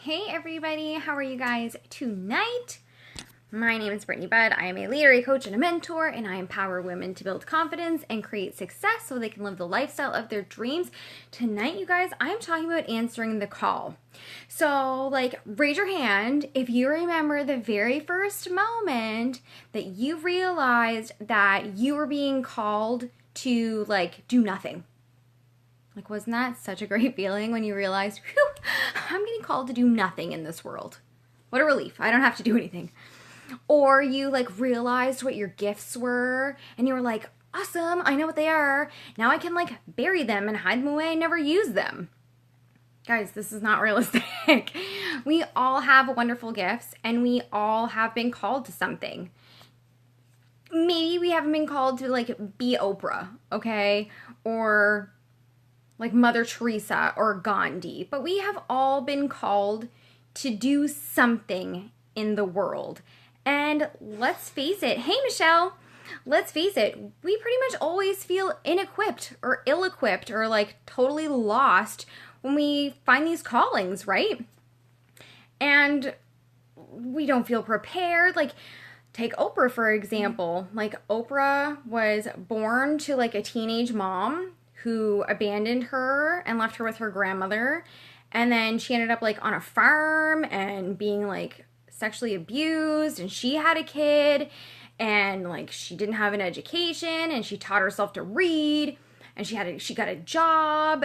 Hey everybody, how are you guys tonight? My name is Brittany Budd. I am a leader, a coach, and a mentor, and I empower women to build confidence and create success so they can live the lifestyle of their dreams. Tonight, you guys, I'm talking about answering the call. So, raise your hand if you remember the very first moment that you realized that you were being called to, do nothing. Wasn't that such a great feeling when you realized, whew, I'm getting called to do nothing in this world? What a relief. I don't have to do anything. Or you realized what your gifts were and you were like, awesome, I know what they are. Now I can bury them and hide them away and never use them. Guys, this is not realistic. We all have wonderful gifts and we all have been called to something. Maybe we haven't been called to be Oprah, okay? Or Mother Teresa or Gandhi, but we have all been called to do something in the world. And let's face it, hey Michelle, let's face it, we pretty much always feel inequipped or ill-equipped or totally lost when we find these callings, right? And we don't feel prepared. Take Oprah, for example. Oprah was born to a teenage mom who abandoned her and left her with her grandmother. And then she ended up on a farm and being sexually abused, and she had a kid, and she didn't have an education, and she taught herself to read, and she got a job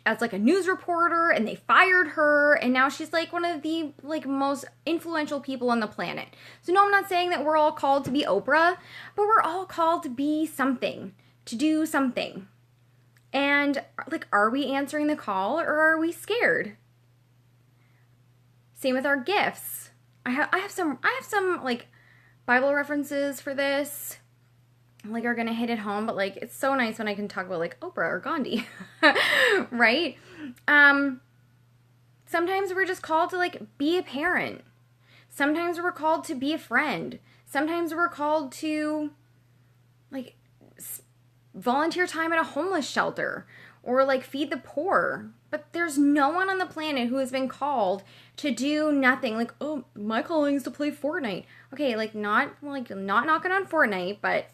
as a news reporter, and they fired her, and now she's one of the most influential people on the planet. So no, I'm not saying that we're all called to be Oprah, but we're all called to be something, to do something. And are we answering the call or are we scared? Same with our gifts. I have some Bible references for this. Are gonna hit it home, but it's so nice when I can talk about Oprah or Gandhi, right? Sometimes we're just called to be a parent. Sometimes we're called to be a friend. Sometimes we're called to volunteer time at a homeless shelter or feed the poor. But there's no one on the planet who has been called to do nothing. Oh, my calling is to play Fortnite. Okay, not knocking on Fortnite, but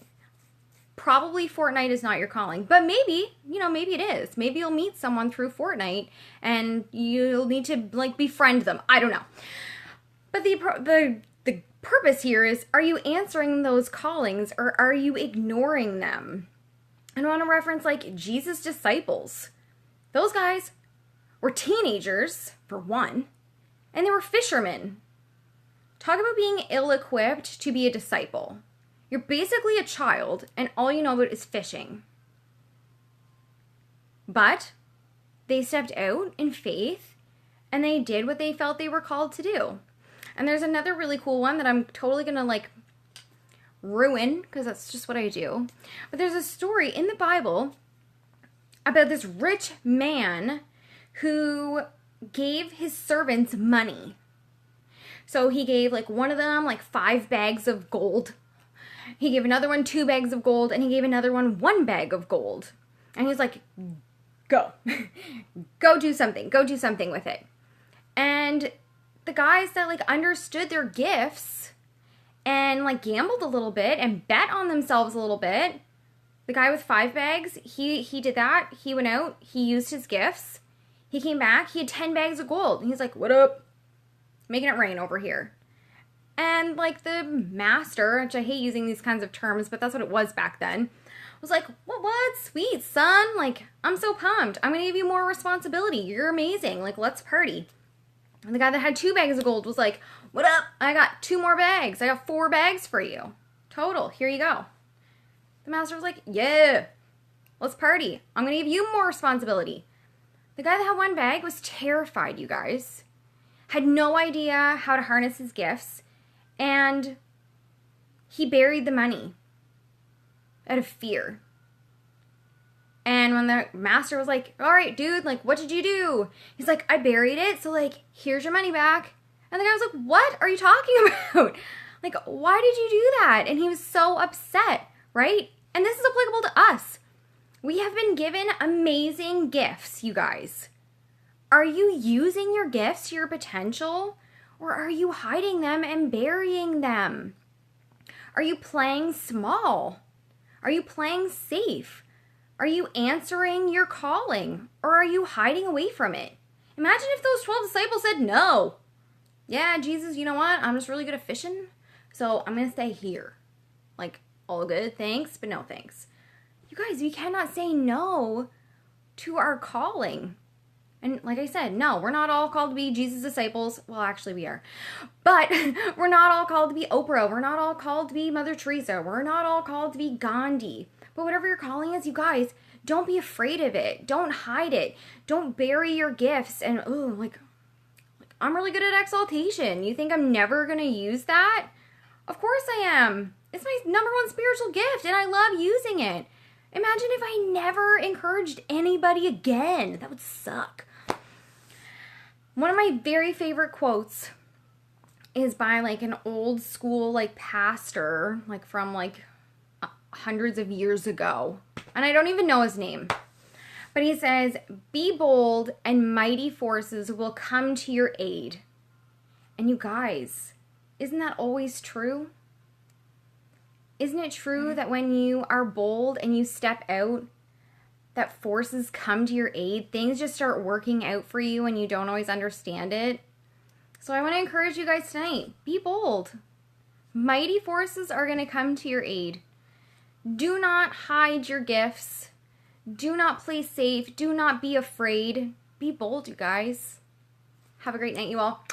probably Fortnite is not your calling. But maybe, maybe it is. Maybe you'll meet someone through Fortnite and you'll need to befriend them. I don't know. But the purpose here is, are you answering those callings or are you ignoring them? And I want to reference Jesus' disciples. Those guys were teenagers, for one, and they were fishermen. Talk about being ill-equipped to be a disciple. You're basically a child, and all you know about is fishing. But they stepped out in faith, and they did what they felt they were called to do. And there's another really cool one that I'm totally going to ruin, because that's just what I do. But there's a story in the Bible about this rich man who gave his servants money. So he gave one of them 5 bags of gold. He gave another one 2 bags of gold, and he gave another one 1 bag of gold. And he's like, go. Go do something. Go do something with it. And the guys that understood their gifts and gambled a little bit and bet on themselves a little bit. The guy with 5 bags, he did that. He went out, he used his gifts. He came back, he had 10 bags of gold. And he's like, what up? Making it rain over here. And the master, which I hate using these kinds of terms, but that's what it was back then, was like, what? Sweet, son. I'm so pumped. I'm gonna give you more responsibility. You're amazing. Let's party. And the guy that had 2 bags of gold was like, what up? I got 2 more bags. I got 4 bags for you. Total. Here you go. The master was like, yeah, let's party. I'm going to give you more responsibility. The guy that had 1 bag was terrified, you guys. Had no idea how to harness his gifts. And he buried the money out of fear. And when the master was like, all right, dude, what did you do? He's like, I buried it, so, here's your money back. And the guy was like, what are you talking about? Why did you do that? And he was so upset, right? And this is applicable to us. We have been given amazing gifts, you guys. Are you using your gifts, your potential, or are you hiding them and burying them? Are you playing small? Are you playing safe? Are you answering your calling, or are you hiding away from it? Imagine if those 12 disciples said no. Yeah, Jesus, you know what? I'm just really good at fishing, so I'm going to stay here. Like, all good, thanks, but no thanks. You guys, we cannot say no to our calling. And like I said, no, we're not all called to be Jesus' disciples. Well, actually we are. But we're not all called to be Oprah. We're not all called to be Mother Teresa. We're not all called to be Gandhi. But whatever your calling is, you guys, don't be afraid of it. Don't hide it. Don't bury your gifts and, like I'm really good at exaltation. You think I'm never going to use that? Of course I am. It's my number one spiritual gift, and I love using it. Imagine if I never encouraged anybody again. That would suck. One of my very favorite quotes is by like an old school like pastor, like from like hundreds of years ago. And I don't even know his name. But he says, "Be bold and mighty forces will come to your aid." And you guys, isn't that always true? Isn't it true that when you are bold and you step out, that forces come to your aid? Things just start working out for you and you don't always understand it. So I want to encourage you guys tonight, be bold. Mighty forces are going to come to your aid. Do not hide your gifts. Do not play safe. Do not be afraid. Be bold, you guys. Have a great night, you all.